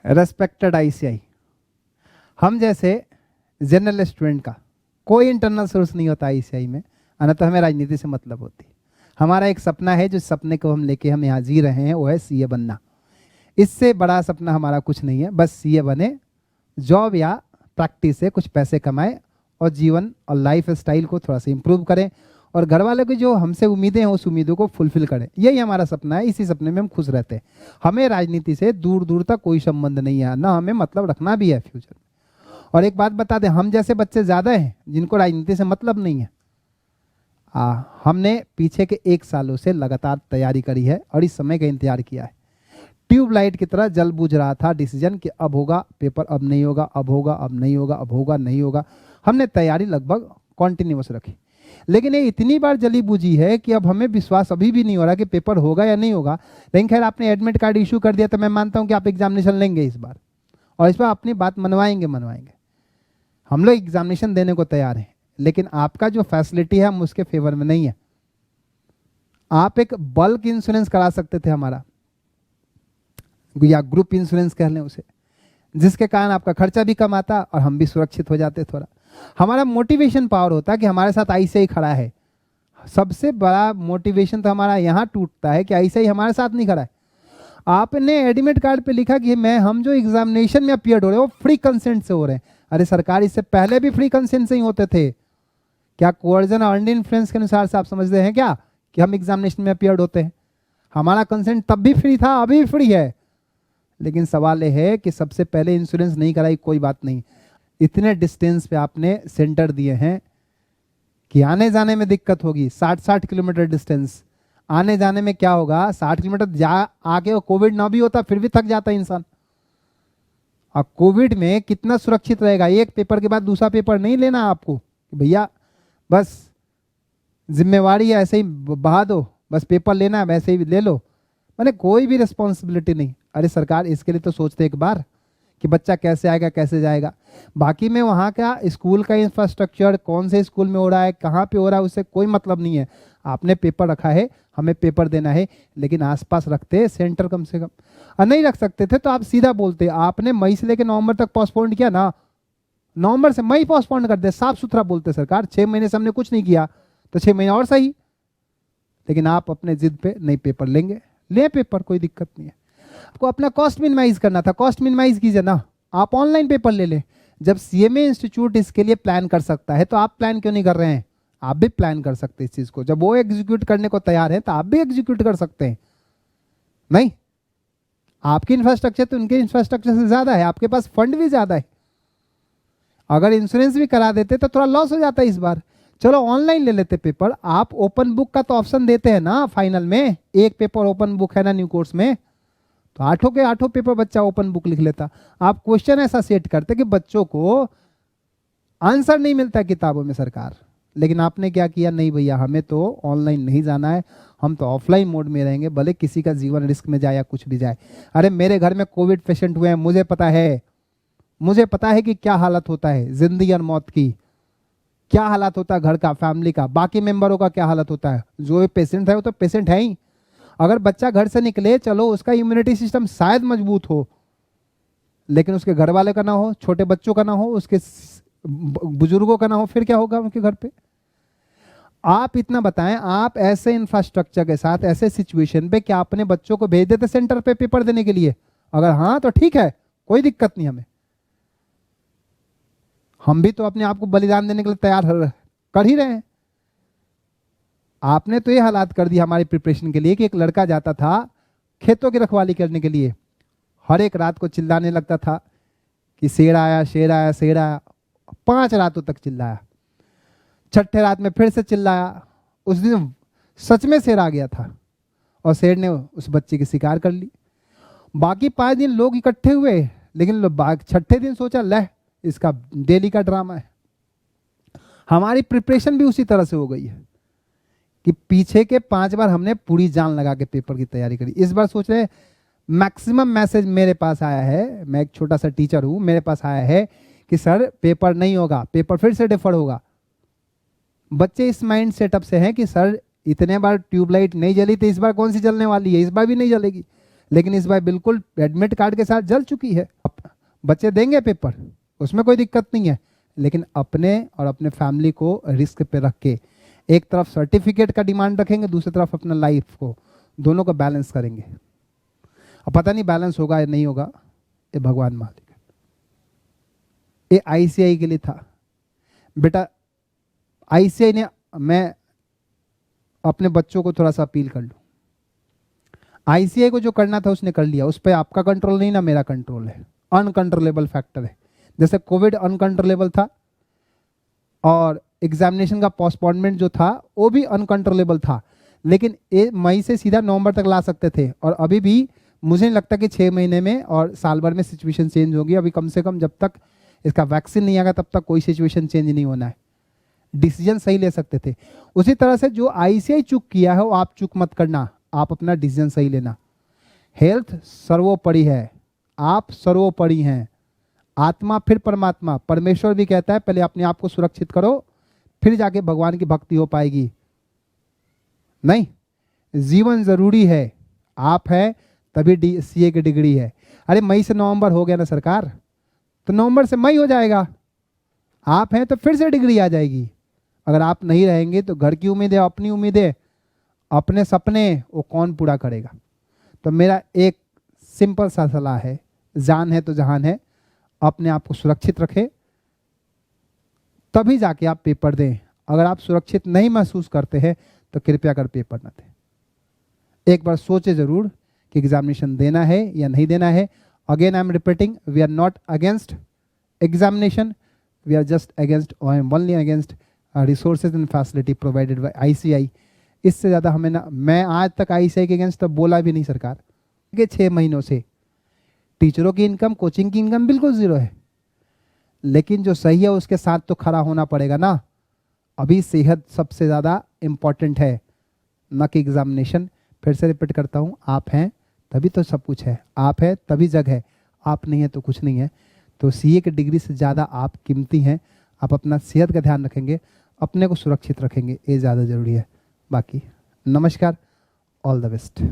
Respected ICI, हम जैसे general student का कोई इंटरनल सोर्स नहीं होता आईसीआई में, अनंत हमें राजनीति से मतलब होती है। हमारा एक सपना है, जो सपने को हम लेके हम यहाँ जी रहे हैं, वो है सीए बनना। इससे बड़ा सपना हमारा कुछ नहीं है, बस सीए बने, जॉब या प्रैक्टिस से कुछ पैसे कमाए और जीवन और लाइफ स्टाइल को थोड़ा सा इंप्रूव करें और घर वालों की जो हमसे उम्मीदें हैं उस उम्मीदों को फुलफिल करें। यही हमारा सपना है, इसी सपने में हम खुश रहते हैं। हमें राजनीति से दूर दूर तक कोई संबंध नहीं है, ना हमें मतलब रखना भी है फ्यूचर में। और एक बात बता दें, हम जैसे बच्चे ज़्यादा हैं जिनको राजनीति से मतलब नहीं है। हमने पीछे के 1 सालों से लगातार तैयारी करी है और इस समय का इंतजार किया है। ट्यूबलाइट की तरह जल बुझ रहा था डिसीजन कि अब होगा पेपर, अब नहीं होगा, अब होगा, अब नहीं होगा, अब होगा, नहीं होगा। हमने तैयारी लगभग कॉन्टिन्यूस रखी, लेकिन ये इतनी बार जली बुझी है कि अब हमें विश्वास अभी भी नहीं हो रहा कि पेपर होगा या नहीं होगा। लेकिन खैर, आपने एडमिट कार्ड इशू कर दिया तो मैं मानता हूं कि आप एग्जामिनेशन लेंगे इस बार, और इस बार अपनी बात मनवाएंगे। हम लोग एग्जामिनेशन देने को तैयार हैं, लेकिन आपका जो फैसिलिटी है हम उसके फेवर में नहीं है। आप एक बल्क इंश्योरेंस करा सकते थे हमारा, या ग्रुप इंश्योरेंस कह लें उसे, जिसके कारण आपका खर्चा भी कम आता और हम भी सुरक्षित हो जाते। थोड़ा हमारा मोटिवेशन पावर होता कि हमारे साथ आईसीआई खड़ा है। सबसे बड़ा मोटिवेशन तो हमारा यहाँ टूटता है कि आईसीआई हमारे साथ नहीं खड़ा है। आपने एडमिट कार्ड पे लिखा कि हम जो एग्जामिनेशन में अपीयर हो रहे हैं वो फ्री कंसेंट से हो रहे हैं। अरे सरकार, इससे पहले भी फ्री कंसेंट से ही होते थे। क्या कोर्जन और अंडर इन्फ्लुएंस के अनुसार से आप समझते हैं क्या कि हम एग्जामिनेशन में अपीयर होते हैं? हमारा कंसेंट तब भी फ्री था, अभी भी फ्री है। लेकिन सवाल यह है कि सबसे पहले इंश्योरेंस नहीं कराई, कोई बात नहीं। इतने डिस्टेंस पे आपने सेंटर दिए हैं कि आने जाने में दिक्कत होगी। 60-60 किलोमीटर डिस्टेंस, आने जाने में क्या होगा? 60 किलोमीटर जा आके कोविड ना भी होता फिर भी थक जाता इंसान। और कोविड में कितना सुरक्षित रहेगा? एक पेपर के बाद दूसरा पेपर नहीं लेना आपको, भैया बस जिम्मेवारी है, ऐसे ही बहा दो, बस पेपर लेना है वैसे ही ले लो, मैंने कोई भी रिस्पॉन्सिबिलिटी नहीं। अरे सरकार, इसके लिए तो सोचते एक बार कि बच्चा कैसे आएगा, कैसे जाएगा। बाकी में वहाँ का स्कूल का इंफ्रास्ट्रक्चर, कौन से स्कूल में हो रहा है, कहाँ पे हो रहा है, उससे कोई मतलब नहीं है। आपने पेपर रखा है, हमें पेपर देना है, लेकिन आसपास रखते सेंटर कम से कम। और नहीं रख सकते थे तो आप सीधा बोलते। आपने मई से लेकर नवंबर तक पोस्टपोन किया ना, नवंबर से मई पोस्टपोन कर दे, साफ सुथरा बोलते सरकार 6 महीने से हमने कुछ नहीं किया तो 6 महीने और सही। लेकिन आप अपने जिद पे नहीं, पेपर लेंगे, ले पेपर, कोई दिक्कत नहीं है। आपको अपना कॉस्ट मिनिमाइज करना था, कॉस्ट मिनिमाइज कीजिए ना, आप ऑनलाइन पेपर ले लें। जब सीएमए इंस्टीट्यूट इसके लिए प्लान कर सकता है तो आप प्लान क्यों नहीं कर रहे हैं? आप भी प्लान कर सकते हैं इस चीज को। जब वो एग्जीक्यूट करने को तैयार है तो आप भी एग्जीक्यूट कर सकते हैं। नहीं, आपकी इंफ्रास्ट्रक्चर तो उनके इंफ्रास्ट्रक्चर से ज्यादा है, आपके पास फंड भी ज्यादा है। अगर इंश्योरेंस भी करा देते तो थोड़ा लॉस हो जाता है इस बार। चलो ऑनलाइन ले लेते पेपर। आप ओपन बुक का तो ऑप्शन देते हैं ना फाइनल में, एक पेपर ओपन बुक है ना न्यू कोर्स में, तो 8 के 8 पेपर बच्चा ओपन बुक लिख लेता। आप क्वेश्चन ऐसा सेट करते कि बच्चों को आंसर नहीं मिलता किताबों में सरकार। लेकिन आपने क्या किया? नहीं भैया, हमें तो ऑनलाइन नहीं जाना है, हम तो ऑफलाइन मोड में रहेंगे, भले किसी का जीवन रिस्क में जाए या कुछ भी जाए। अरे मेरे घर में कोविड पेशेंट हुए हैं, मुझे पता है कि क्या हालत होता है जिंदगी और मौत की, क्या हालत होता है घर का, फैमिली का, बाकी मेंबरों का क्या हालत होता है। जो पेशेंट है वो तो पेशेंट है ही। अगर बच्चा घर से निकले, चलो उसका इम्यूनिटी सिस्टम शायद मजबूत हो, लेकिन उसके घर वाले का ना हो, छोटे बच्चों का ना हो, उसके बुजुर्गों का ना हो, फिर क्या होगा उनके घर पे? आप इतना बताएं, आप ऐसे इंफ्रास्ट्रक्चर के साथ ऐसे सिचुएशन पे क्या अपने बच्चों को भेज देते सेंटर पे पेपर देने के लिए? अगर हाँ तो ठीक है, कोई दिक्कत नहीं हमें। हम भी तो अपने आप को बलिदान देने के लिए तैयार कर ही रहे हैं। आपने तो ये हालात कर दिया हमारी प्रिपरेशन के लिए कि एक लड़का जाता था खेतों की रखवाली करने के लिए, हर एक रात को चिल्लाने लगता था कि शेर आया, शेर आया, शेर आया। 5 रातों तक चिल्लाया, 6ठे रात में फिर से चिल्लाया। उस दिन सच में शेर आ गया था और शेर ने उस बच्चे की शिकार कर ली। बाकी 5 दिन लोग इकट्ठे हुए, लेकिन 6ठे दिन सोचा ले इसका डेली का ड्रामा है। हमारी प्रिपरेशन भी उसी तरह से हो गई है कि पीछे के 5 बार हमने पूरी जान लगा के पेपर की तैयारी करी। इस बार सोच रहे मैक्सिमम मैसेज मेरे पास आया है, मैं एक छोटा सा टीचर हूं, मेरे पास आया है कि सर पेपर नहीं होगा, पेपर फिर से डिफर होगा। बच्चे इस माइंड सेटअप से हैं कि सर इतने बार ट्यूबलाइट नहीं जली तो इस बार कौन सी जलने वाली है, इस बार भी नहीं जलेगी। लेकिन इस बार बिल्कुल एडमिट कार्ड के साथ जल चुकी है। बच्चे देंगे पेपर, उसमें कोई दिक्कत नहीं है, लेकिन अपने और अपने फैमिली को रिस्क पे रख के एक तरफ सर्टिफिकेट का डिमांड रखेंगे, दूसरी तरफ अपना लाइफ को, दोनों को बैलेंस करेंगे। अब पता नहीं बैलेंस होगा या नहीं होगा, ये भगवान मालिक है। ये आईसीआई के लिए था बेटा। आईसीआई ने, मैं अपने बच्चों को थोड़ा सा अपील कर लूं, आईसीआई को जो करना था उसने कर लिया, उस पर आपका कंट्रोल नहीं ना मेरा कंट्रोल है, अनकंट्रोलेबल फैक्टर है। जैसे कोविड अनकंट्रोलेबल था और एग्जामिनेशन का पोस्टपोनमेंट जो था वो भी अनकंट्रोलेबल था, लेकिन मई से सीधा नवंबर तक ला सकते थे। और अभी भी मुझे नहीं लगता कि 6 महीने में और साल भर में सिचुएशन चेंज होगी। अभी कम से कम जब तक इसका वैक्सीन नहीं आएगा तब तक कोई सिचुएशन चेंज नहीं होना है। डिसीजन सही ले सकते थे। उसी तरह से जो आईसीआई चूक किया है वो आप चूक मत करना, आप अपना डिसीजन सही लेना। हेल्थ सर्वोपरि है, आप सर्वोपरि हैं। आत्मा फिर परमात्मा, परमेश्वर भी कहता है पहले अपने आप को सुरक्षित करो फिर जाके भगवान की भक्ति हो पाएगी। नहीं, जीवन जरूरी है। आप है तभी सीए की डिग्री है। अरे मई से नवंबर हो गया ना सरकार, तो नवंबर से मई हो जाएगा। आप हैं तो फिर से डिग्री आ जाएगी। अगर आप नहीं रहेंगे तो घर की उम्मीदें, अपनी उम्मीदें, अपने सपने वो कौन पूरा करेगा। तो मेरा एक सिंपल सा सलाह है, जान है तो जहान है, अपने आप को सुरक्षित रखें तभी जाके आप पेपर दें। अगर आप सुरक्षित नहीं महसूस करते हैं तो कृपया कर पेपर न दें। एक बार सोचे जरूर कि एग्जामिनेशन देना है या नहीं देना है। Again I am repeating, we are not against examination, we are just against, only against resources and facility provided by ICI. इससे ज़्यादा हमें ना, मैं आज तक आईसीआई के अगेंस्ट तो बोला भी नहीं सरकार के 6 महीनों से। टीचरों की इनकम, कोचिंग की इनकम बिल्कुल जीरो है, लेकिन जो सही है उसके साथ तो खड़ा होना पड़ेगा ना। अभी सेहत सबसे ज़्यादा इम्पॉर्टेंट है, न कि एग्जामिनेशन। फिर से रिपीट करता हूँ, आप हैं तभी तो सब कुछ है, आप है तभी जग है, आप नहीं है तो कुछ नहीं है। तो सीए की डिग्री से ज़्यादा आप कीमती हैं। आप अपना सेहत का ध्यान रखेंगे, अपने को सुरक्षित रखेंगे, ये ज़्यादा ज़रूरी है। बाकी नमस्कार, ऑल द बेस्ट।